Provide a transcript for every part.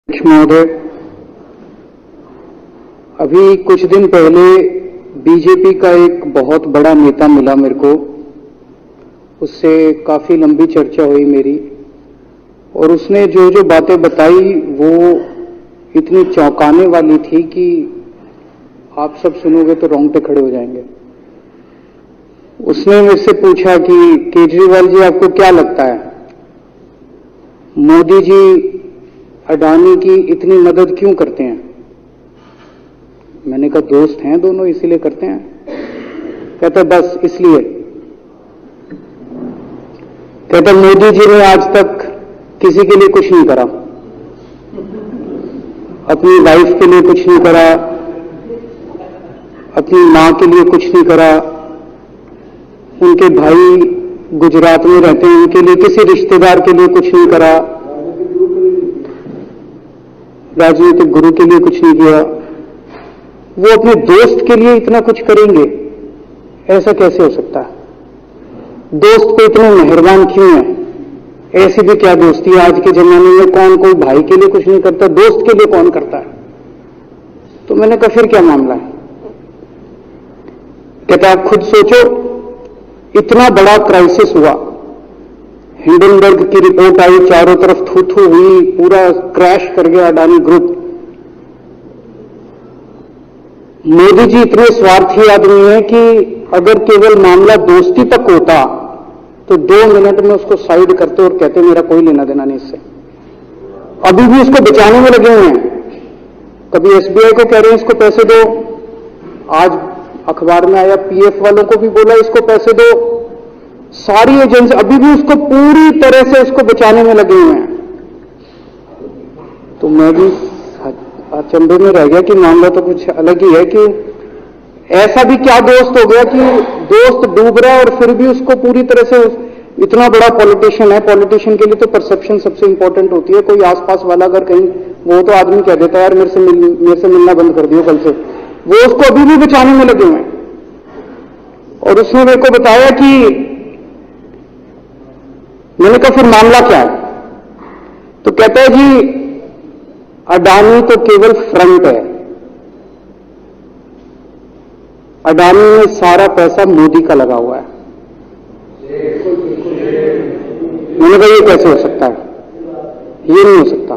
महोदय, अभी कुछ दिन पहले बीजेपी का एक बहुत बड़ा नेता मिला मेरे को। उससे काफी लंबी चर्चा हुई मेरी, और उसने जो जो बातें बताई वो इतनी चौंकाने वाली थी कि आप सब सुनोगे तो रोंगटे खड़े हो जाएंगे। उसने मेरे से पूछा कि केजरीवाल जी, आपको क्या लगता है मोदी जी अडानी की इतनी मदद क्यों करते हैं? मैंने कहा दोस्त हैं दोनों, इसीलिए करते हैं। कहता बस इसलिए। कहता मोदी जी ने आज तक किसी के लिए कुछ नहीं करा, अपनी वाइफ के लिए कुछ नहीं करा, अपनी मां के लिए कुछ नहीं करा, उनके भाई गुजरात में रहते हैं उनके लिए, किसी रिश्तेदार के लिए कुछ नहीं करा, राजनीतिक गुरु के लिए कुछ नहीं किया। वो अपने दोस्त के लिए इतना कुछ करेंगे, ऐसा कैसे हो सकता है? दोस्त को इतने मेहरबान क्यों है? ऐसी भी क्या दोस्ती है? आज के जमाने में कौन कोई भाई के लिए कुछ नहीं करता, दोस्त के लिए कौन करता है? तो मैंने कहा फिर क्या मामला है? कहता आप खुद सोचो, इतना बड़ा क्राइसिस हुआ, हिंडनबर्ग की रिपोर्ट आई, चारों तरफ थू थू हुई, पूरा क्रैश कर गया अडानी ग्रुप। मोदी जी इतने स्वार्थी आदमी हैं कि अगर केवल मामला दोस्ती तक होता तो 2 मिनट में उसको साइड करते और कहते मेरा कोई लेना देना नहीं इससे। अभी भी उसको बचाने में लगे हुए हैं। कभी एसबीआई को कह रहे हैं इसको पैसे दो, आज अखबार में आया पीएफ वालों को भी बोला इसको पैसे दो। सारी एजेंसी अभी भी उसको पूरी तरह से उसको बचाने में लगे हुए हैं। तो मैं भी अचंभे में रह गया कि मामला तो कुछ अलग ही है, कि ऐसा भी क्या दोस्त हो गया कि दोस्त डूब रहा है और फिर भी उसको पूरी तरह से। इतना बड़ा पॉलिटिशियन है, पॉलिटिशियन के लिए तो परसेप्शन सबसे इंपॉर्टेंट होती है। कोई आसपास वाला अगर कहीं वो तो आदमी कह देता है यार मेरे से मिलना बंद कर दियो कल से, वो उसको अभी भी बचाने में लगे हुए हैं। और उसने मेरे को बताया कि मैंने कहा फिर मामला क्या है? तो कहता है जी अडानी तो केवल फ्रंट है, अडानी में सारा पैसा मोदी का लगा हुआ है। मैंने कहा ये कैसे हो सकता है? ये नहीं हो सकता।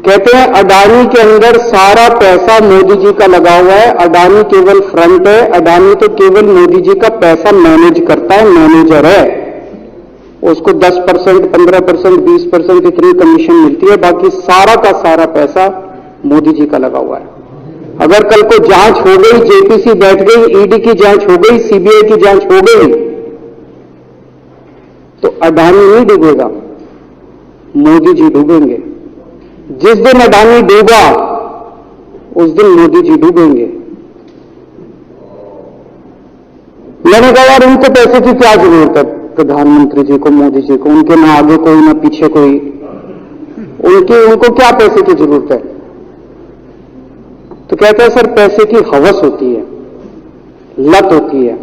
कहते हैं अडानी के अंदर सारा पैसा मोदी जी का लगा हुआ है, अडानी केवल फ्रंट है, अडानी तो केवल मोदी जी का पैसा मैनेज करता है, मैनेजर है। उसको 10%, 15%, 20% इतनी कमीशन मिलती है, बाकी सारा का सारा पैसा मोदी जी का लगा हुआ है। अगर कल को जांच हो गई, जेपीसी बैठ गई, ईडी की जांच हो गई, सीबीआई की जांच हो गई, तो अडानी नहीं डूबेगा, मोदी जी डूबेंगे। जिस दिन अडानी डूबा उस दिन मोदी जी डूबेंगे। मैंने कहा यार उनको पैसे की क्या जरूरत है? प्रधानमंत्री जी को, मोदी जी को, उनके ना आगे कोई ना पीछे कोई, उनको क्या पैसे की जरूरत है? तो कहता है सर पैसे की हवस होती है, लत होती है।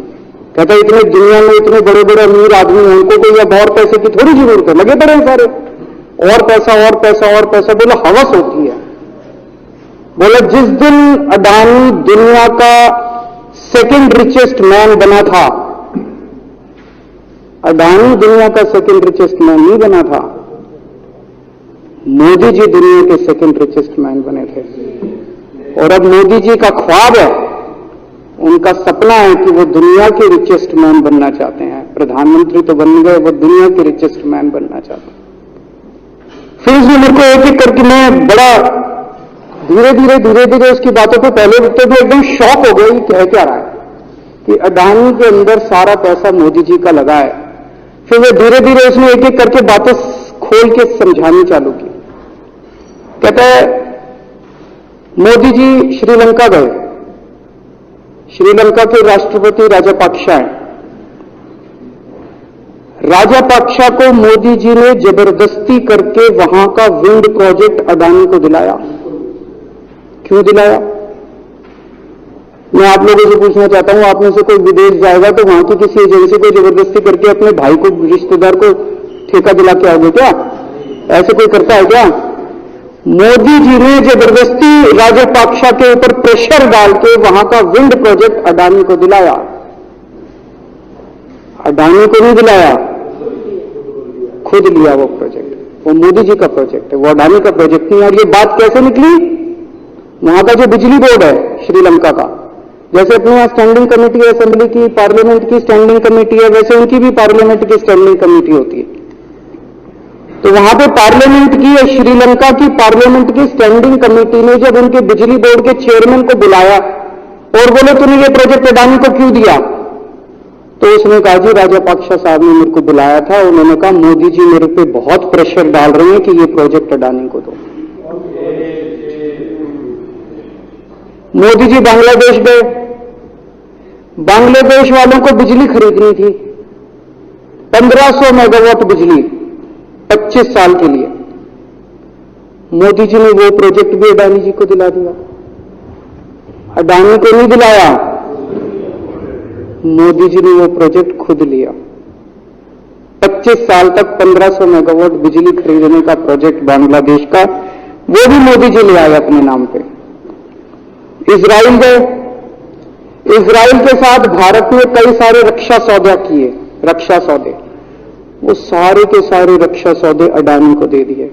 कहता है इतने दुनिया में इतने बड़े बड़े अमीर आदमी हैं, उनको कोई अब और पैसे की थोड़ी जरूरत है, लगे पड़े सारे, और पैसा और पैसा और पैसा। बोला हवस होती है। बोला जिस दिन अडानी दुनिया का सेकंड रिचेस्ट मैन बना था, अडानी दुनिया का सेकंड रिचेस्ट मैन नहीं बना था, मोदी जी दुनिया के सेकंड रिचेस्ट मैन बने थे। और अब मोदी जी का ख्वाब है, उनका सपना है कि वो दुनिया के रिचेस्ट मैन बनना चाहते हैं। प्रधानमंत्री तो बन गए, वो दुनिया के रिचेस्ट मैन बनना चाहते हैं। फिर उसने मेरे को एक एक करके, मैं बड़ा धीरे धीरे उसकी बातों को पहले तो भी एकदम शॉक हो गई, कह क्या रहा है कि अडानी के अंदर सारा पैसा मोदी जी का लगा है। फिर वो धीरे धीरे उसने एक एक करके बातें खोल के समझानी चालू की। कहता है मोदी जी श्रीलंका गए, श्रीलंका के राष्ट्रपति राजापाक्सा हैं। राजापाक्सा को मोदी जी ने जबरदस्ती करके वहां का विंड प्रोजेक्ट अडानी को दिलाया। क्यों दिलाया? मैं आप लोगों से पूछना चाहता हूं, आप में से कोई विदेश जाएगा तो वहां की किसी एजेंसी को जबरदस्ती करके अपने भाई को, रिश्तेदार को ठेका दिला के आओगे क्या? ऐसे कोई करता है क्या? मोदी जी ने जबरदस्ती राजपाक्षा के ऊपर प्रेशर डाल के वहां का विंड प्रोजेक्ट अडानी को दिलाया। अडानी को नहीं दिलाया, खुद लिया वो प्रोजेक्ट। वो मोदी जी का प्रोजेक्ट है, वो अडानी का प्रोजेक्ट नहीं। और ये बात कैसे निकली? वहां का जो बिजली बोर्ड है श्रीलंका का, जैसे अपने यहां स्टैंडिंग कमेटी है असेंबली की, पार्लियामेंट की स्टैंडिंग कमेटी है, वैसे उनकी भी पार्लियामेंट की स्टैंडिंग कमेटी होती है। तो वहां पे पार्लियामेंट की या श्रीलंका की पार्लियामेंट की स्टैंडिंग कमेटी ने जब उनके बिजली बोर्ड के चेयरमैन को बुलाया और बोले तूने ये प्रोजेक्ट अडानी को क्यों दिया, तो उसने कहा जी राजपाक्षा साहब ने मेरे को बुलाया था, उन्होंने कहा मोदी जी मेरे पे बहुत प्रेशर डाल रहे हैं कि ये प्रोजेक्ट अडानी को दो। मोदी जी बांग्लादेश गए, बांग्लादेश वालों को बिजली खरीदनी थी, 1500 मेगावाट बिजली 25 साल के लिए। मोदी जी ने वो प्रोजेक्ट भी अडानी जी को दिला दिया। अडानी को नहीं दिलाया, मोदी जी ने वो प्रोजेक्ट खुद लिया। 25 साल तक 1500 मेगावाट बिजली खरीदने का प्रोजेक्ट बांग्लादेश का, वो भी मोदी जी ले आए अपने नाम पे। इजराइल गए, इजराइल के साथ भारत ने कई सारे रक्षा सौदा किए, रक्षा सौदे, वो सारे के सारे रक्षा सौदे अडानी को दे दिए।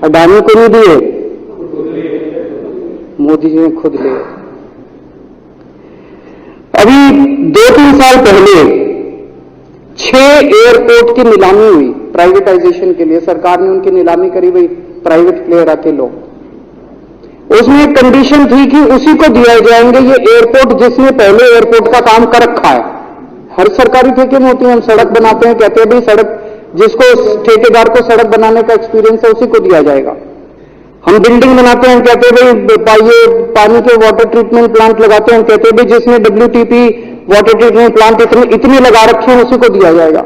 अडानी को नहीं दिए, मोदी जी ने खुद लिए। अभी 2-3 साल पहले 6 एयरपोर्ट की नीलामी हुई प्राइवेटाइजेशन के लिए, सरकार ने उनकी नीलामी करी, भाई प्राइवेट प्लेयर आके लो। उसमें एक कंडीशन थी कि उसी को दिया जाएंगे ये एयरपोर्ट जिसने पहले एयरपोर्ट का काम कर रखा है। हर सरकारी ठेके में होती है, हम सड़क बनाते हैं, कहते हैं भाई सड़क, जिसको ठेकेदार को सड़क बनाने का एक्सपीरियंस है उसी को दिया जाएगा। हम बिल्डिंग बनाते हैं, कहते हैं भाई ये पानी के वाटर ट्रीटमेंट प्लांट लगाते हैं, कहते हैं भाई जिसने WTP वाटर ट्रीटमेंट प्लांट इतने लगा रखे हैं उसी को दिया जाएगा।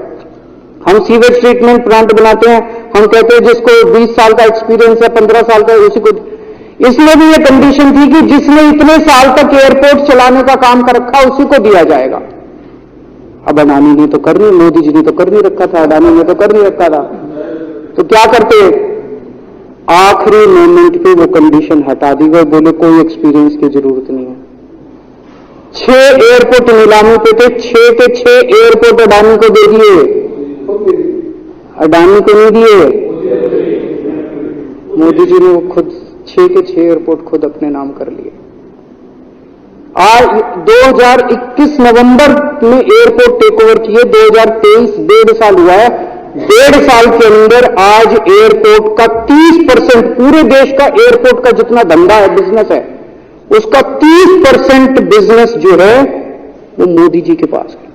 हम सीवेज ट्रीटमेंट प्लांट बनाते हैं, हम कहते हैं जिसको 20 साल का एक्सपीरियंस है, 15 साल का, उसी को। इसमें भी ये कंडीशन थी कि जिसने इतने साल तक एयरपोर्ट चलाने का काम कर रखा उसी को दिया जाएगा। अब अडानी ने तो कर नहीं, मोदी जी ने तो कर नहीं रखा था, अडानी ने तो कर नहीं रखा था, तो क्या करते? आखिरी मोमेंट पे वो कंडीशन हटा दी गई, बोले कोई एक्सपीरियंस की जरूरत नहीं है। 6 एयरपोर्ट नीलामी पे थे, 6 के 6 एयरपोर्ट अडानी को दे दिए, अडानी को नहीं दिए। मोदी जी ने वो खुद 6 के 6 एयरपोर्ट खुद अपने नाम कर लिए। आज 2021 नवंबर में एयरपोर्ट टेक ओवर किए, 2023 1.5 साल हुआ है। 1.5 साल के अंदर आज एयरपोर्ट का 30%, पूरे देश का एयरपोर्ट का जितना धंधा है, बिजनेस है, उसका 30% बिजनेस जो है वो मोदी जी के पास है।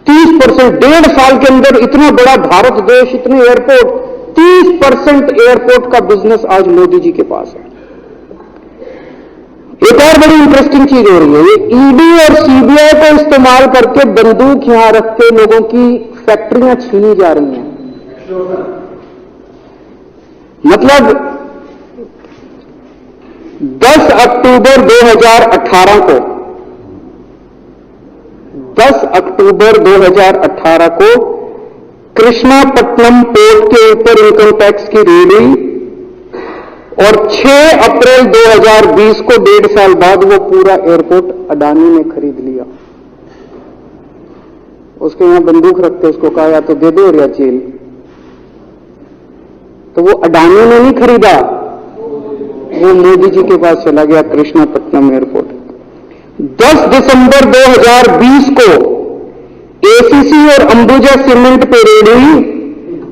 30%, 1.5 साल के अंदर इतना बड़ा भारत देश, इतने एयरपोर्ट, 30% एयरपोर्ट का बिजनेस आज मोदी जी के पास है। एक और बड़ी इंटरेस्टिंग चीज हो रही है, ये ईडी और सीबीआई को इस्तेमाल करके बंदूक यहां रख के लोगों की फैक्ट्रियां छीनी जा रही हैं। मतलब 10 अक्टूबर 2018 को 10 अक्टूबर 2018 को कृष्णापट्टनम पोर्ट के ऊपर इनकम टैक्स की रेड हुई और 6 अप्रैल 2020 को 1.5 साल बाद वो पूरा एयरपोर्ट अडानी ने खरीद लिया। उसके यहां बंदूक रखते, उसको कहा या तो दे दो या जेल। तो वो अडानी ने नहीं खरीदा, वो मोदी जी के पास चला गया कृष्णापट्टनम एयरपोर्ट। 10 दिसंबर 2020 को एसीसी और अंबुजा सीमेंट पे रेड हुई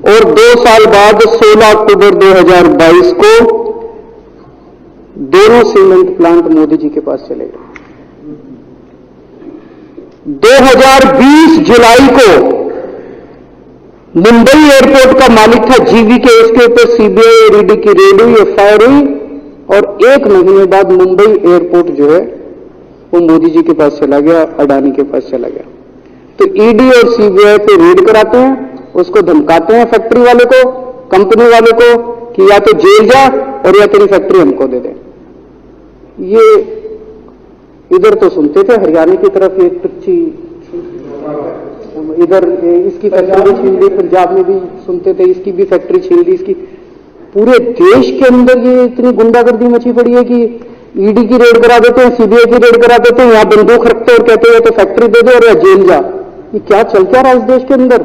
और 2 साल बाद 16 अक्टूबर 2022 को दोनों सीमेंट प्लांट मोदी जी के पास चले गए। 2020 जुलाई को मुंबई एयरपोर्ट का मालिक था जीवीके, उसके ऊपर सीबीआई और ईडी की रेड हुई, एफआईआर हुई और 1 महीने बाद मुंबई एयरपोर्ट जो है वो मोदी जी के पास चला गया, अडानी के पास चला गया। तो ईडी और सीबीआई पे रेड कराते हैं, उसको धमकाते हैं फैक्ट्री वाले को, कंपनी वाले को कि या तो जेल जा और या तेरी फैक्ट्री हमको दे दे। ये इधर तो सुनते थे, हरियाणा की तरफ एक टुच्ची इधर इसकी फैक्ट्री छीन ली, पंजाब में भी सुनते थे इसकी भी फैक्ट्री छीन ली, इसकी। पूरे देश के अंदर ये इतनी गुंडागर्दी मची पड़ी है कि ईडी की रेड करा देते हैं, सीबीआई की रेड करा देते हैं, यहां बंदूक रखते और कहते हैं तो फैक्ट्री दे दो और या जेल जा। ये क्या चल क्या रहा है इस देश के अंदर?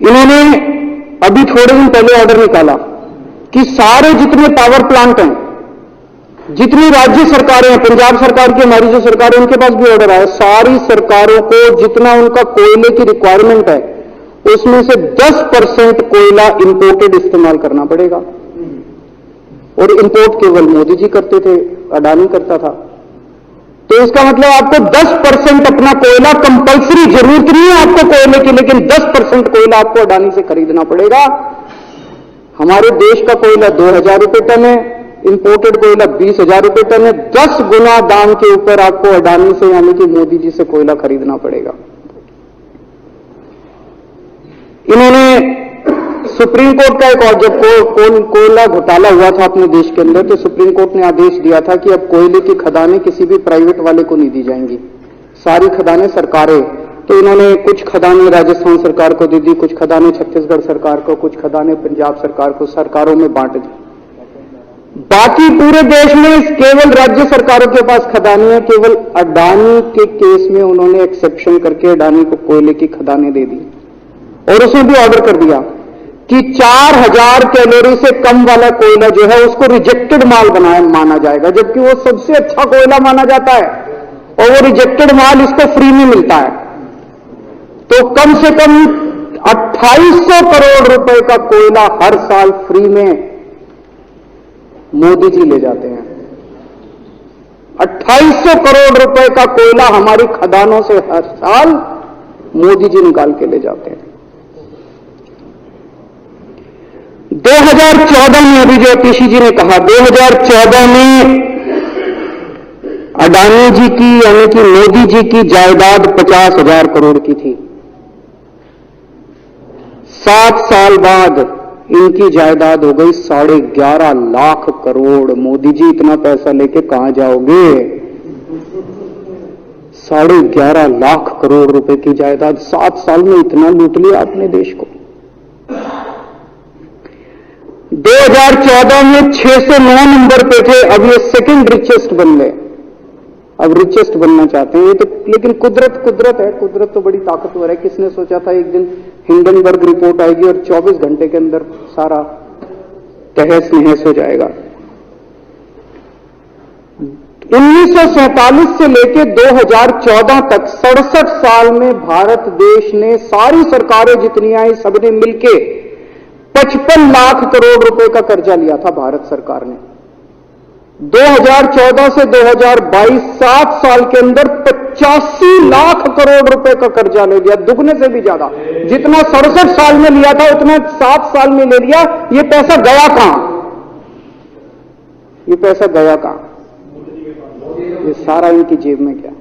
इन्होंने अभी थोड़े दिन पहले ऑर्डर निकाला कि सारे जितने पावर प्लांट हैं, जितनी राज्य सरकारें हैं, पंजाब सरकार की हमारी जो सरकार है उनके पास भी ऑर्डर आया, सारी सरकारों को जितना उनका कोयले की रिक्वायरमेंट है उसमें से 10% कोयला इंपोर्टेड इस्तेमाल करना पड़ेगा। और इंपोर्ट केवल मोदी जी करते थे, अडानी करता था। तो इसका मतलब आपको 10% अपना कोयला कंपल्सरी, जरूरत नहीं है आपको कोयले की, लेकिन 10% कोयला आपको अडानी से खरीदना पड़ेगा। हमारे देश का कोयला 2000 रुपए टन है, इंपोर्टेड कोयला 20,000 रुपए टन है। 10 गुना दाम के ऊपर आपको अडानी से यानी कि मोदी जी से कोयला खरीदना पड़ेगा। इन्होंने सुप्रीम कोर्ट का एक और, जब कोयला घोटाला हुआ था अपने देश के अंदर, तो सुप्रीम कोर्ट ने आदेश दिया था कि अब कोयले की खदानें किसी भी प्राइवेट वाले को नहीं दी जाएंगी, सारी खदानें सरकारें। तो इन्होंने कुछ खदानें राजस्थान सरकार को दे दी, कुछ खदानें छत्तीसगढ़ सरकार को, कुछ खदानें पंजाब सरकार को, सरकारों में बांट दी। बाकी पूरे देश में केवल राज्य सरकारों के पास खदानें हैं। केवल अडानी के केस में उन्होंने एक्सेप्शन करके अडानी को कोयले की खदानें दे दी और उसमें भी ऑर्डर कर दिया कि 4000 कैलोरी से कम वाला कोयला जो है उसको रिजेक्टेड माल माना जाएगा, जबकि वो सबसे अच्छा कोयला माना जाता है और वो रिजेक्टेड माल इसको फ्री में मिलता है। तो कम से कम 2800 करोड़ रुपए का कोयला हर साल फ्री में मोदी जी ले जाते हैं। 2800 करोड़ रुपए का कोयला हमारी खदानों से हर साल मोदी जी निकाल के ले जाते हैं। 2014 में, अभी जो अतिशी जी ने कहा, 2014 में अडानी जी की यानी कि मोदी जी की जायदाद 50,000 करोड़ की थी। 7 साल बाद इनकी जायदाद हो गई 11.5 लाख करोड़। मोदी जी इतना पैसा लेके कहां जाओगे? 11.5 लाख करोड़ रुपए की जायदाद, 7 साल में इतना लूट लिया अपने देश को। 2014 में 6 से 9 नंबर पे थे, अब ये सेकंड रिचेस्ट बन गए, अब रिचेस्ट बनना चाहते हैं। ये तो लेकिन कुदरत है, कुदरत तो बड़ी ताकतवर है। किसने सोचा था एक दिन हिंडनबर्ग रिपोर्ट आएगी और 24 घंटे के अंदर सारा तहस नहस हो जाएगा। 1947 से लेकर 2014 तक 67 साल में भारत देश ने, सारी सरकारें जितनी आई सबने मिलके 55 लाख करोड़ रुपए का कर्जा लिया था भारत सरकार ने। 2014 से 2022 7 साल के अंदर 85 लाख करोड़ रुपए का कर्जा ले लिया, दुगने से भी ज्यादा। जितना 67 साल में लिया था उतना 7 साल में ले लिया। ये पैसा गया कहां? ये पैसा गया कहां? ये सारा इनकी जेब में गया।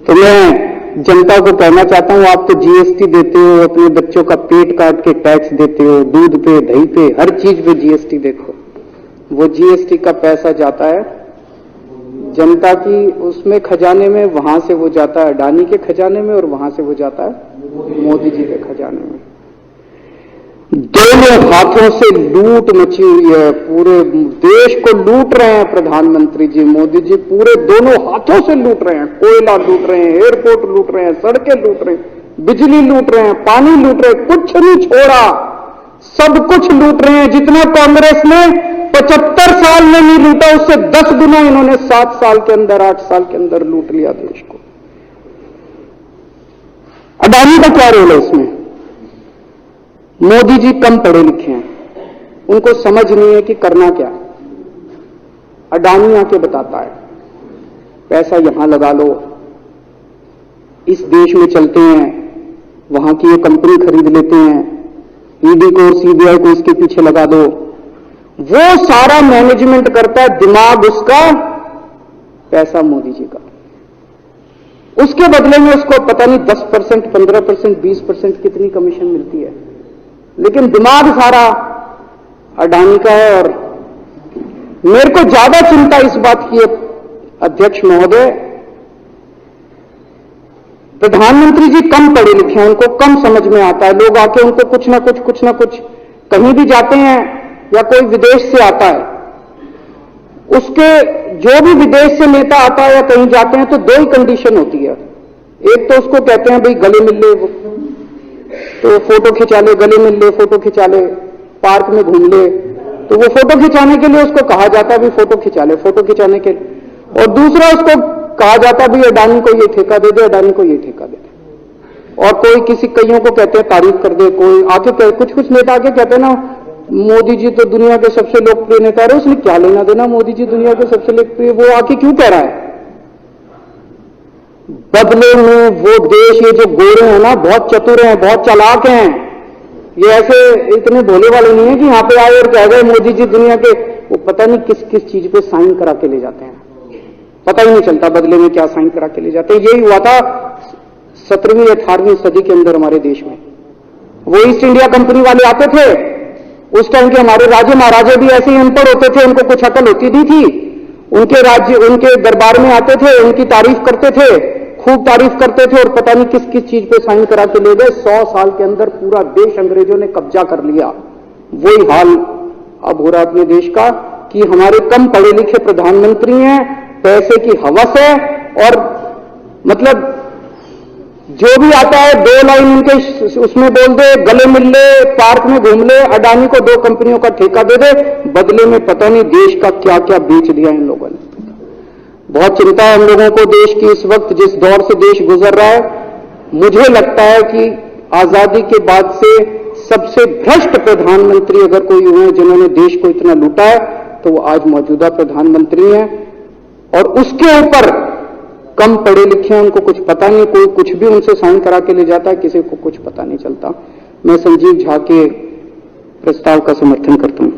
तो मैं जनता को कहना चाहता हूं, आप तो जीएसटी देते हो, अपने बच्चों का पेट काट के टैक्स देते हो, दूध पे, दही पे, हर चीज पे जीएसटी। देखो वो जीएसटी का पैसा जाता है जनता की उसमें खजाने में, वहां से वो जाता है अडानी के खजाने में और वहां से वो जाता है मोदी जी के खजाने में। दोनों हाथों से लूट मची हुई है, पूरे देश को लूट रहे हैं प्रधानमंत्री जी, मोदी जी पूरे दोनों हाथों से लूट रहे हैं। कोयला लूट रहे हैं, एयरपोर्ट लूट रहे हैं, सड़कें लूट रहे हैं, बिजली लूट रहे हैं, पानी लूट रहे हैं, कुछ नहीं छोड़ा, सब कुछ लूट रहे हैं। जितना कांग्रेस ने 75 साल में नहीं लूटा उससे 10 गुना इन्होंने 7 साल के अंदर, 8 साल के अंदर लूट लिया देश को। अडानी का क्या रोल है इसमें? मोदी जी कम पढ़े लिखे हैं, उनको समझ नहीं है कि करना क्या। अडानी आके बताता है पैसा यहां लगा लो, इस देश में चलते हैं, वहां की ये कंपनी खरीद लेते हैं, ईडी को और सीबीआई को इसके पीछे लगा दो। वो सारा मैनेजमेंट करता है, दिमाग उसका, पैसा मोदी जी का। उसके बदले में उसको पता नहीं 10%, 15%, 20% कितनी कमीशन मिलती है, लेकिन दिमाग सारा अडानी का है। और मेरे को ज्यादा चिंता इस बात की है अध्यक्ष महोदय प्रधानमंत्री जी कम पढ़े लिखे हैं, उनको कम समझ में आता है, लोग आके उनको कुछ ना कुछ कहीं भी जाते हैं या कोई विदेश से आता है, उसके जो भी विदेश से नेता आता है या कहीं जाते हैं तो दो ही कंडीशन होती है। एक तो उसको कहते हैं भाई गले मिल ले, तो फोटो खिंचा ले, गले मिल ले, फोटो खिंचा ले, पार्क में घूम ले, तो वो फोटो खिंचाने के लिए उसको कहा जाता है भी फोटो खिंचा ले, फोटो खिंचाने के लिए। और दूसरा उसको कहा जाता है भी अडानी को ये ठेका दे दे, अडानी को ये ठेका दे दे। और कोई किसी कईयों को कहते हैं तारीफ कर दे, कोई आके कुछ नेता आके कहते हैं ना मोदी जी तो दुनिया के सबसे लोकप्रिय नेता है, उसने क्या लेना देना, मोदी जी दुनिया के सबसे लोकप्रिय, वो आके क्यों कह रहा है? बदले में वो देश, ये जो गोरे हैं ना, बहुत चतुर हैं, बहुत चालाक हैं, ये ऐसे इतने भोले वाले नहीं है कि यहां पे आए और कह गए मोदी जी दुनिया के, वो पता नहीं किस किस चीज पे साइन करा के ले जाते हैं, पता ही नहीं चलता बदले में क्या साइन करा के ले जाते हैं। यही हुआ था 17वीं 18वीं सदी के अंदर हमारे देश में। वो ईस्ट इंडिया कंपनी वाले आते थे, उस टाइम के हमारे राजे महाराजे भी ऐसे ही अनपढ़ होते थे, उनको कुछ अकल होती नहीं थी, उनके राज्य उनके दरबार में आते थे, उनकी तारीफ करते थे, खूब तारीफ करते थे, और पता नहीं किस किस चीज पे साइन करा के ले गए। 100 साल के अंदर पूरा देश अंग्रेजों ने कब्जा कर लिया। वही हाल अब हो रहा अपने देश का कि हमारे कम पढ़े लिखे प्रधानमंत्री हैं, पैसे की हवस है, और मतलब जो भी आता है 2 लाइन उनके उसमें बोल दे, गले मिल ले, पार्क में घूम ले, अडानी को 2 कंपनियों का ठेका दे दे, बदले में पता नहीं देश का क्या क्या बेच दिया इन लोगों ने। बहुत चिंता है हम लोगों को देश की इस वक्त, जिस दौर से देश गुजर रहा है। मुझे लगता है कि आजादी के बाद से सबसे भ्रष्ट प्रधानमंत्री अगर कोई हुए जिन्होंने देश को इतना लूटा है, तो वो आज मौजूदा प्रधानमंत्री हैं। और उसके ऊपर कम पढ़े लिखे हैं, उनको कुछ पता नहीं, कोई कुछ भी उनसे साइन करा के ले जाता है, किसी को कुछ पता नहीं चलता। मैं संजीव झा के प्रस्ताव का समर्थन करता हूं।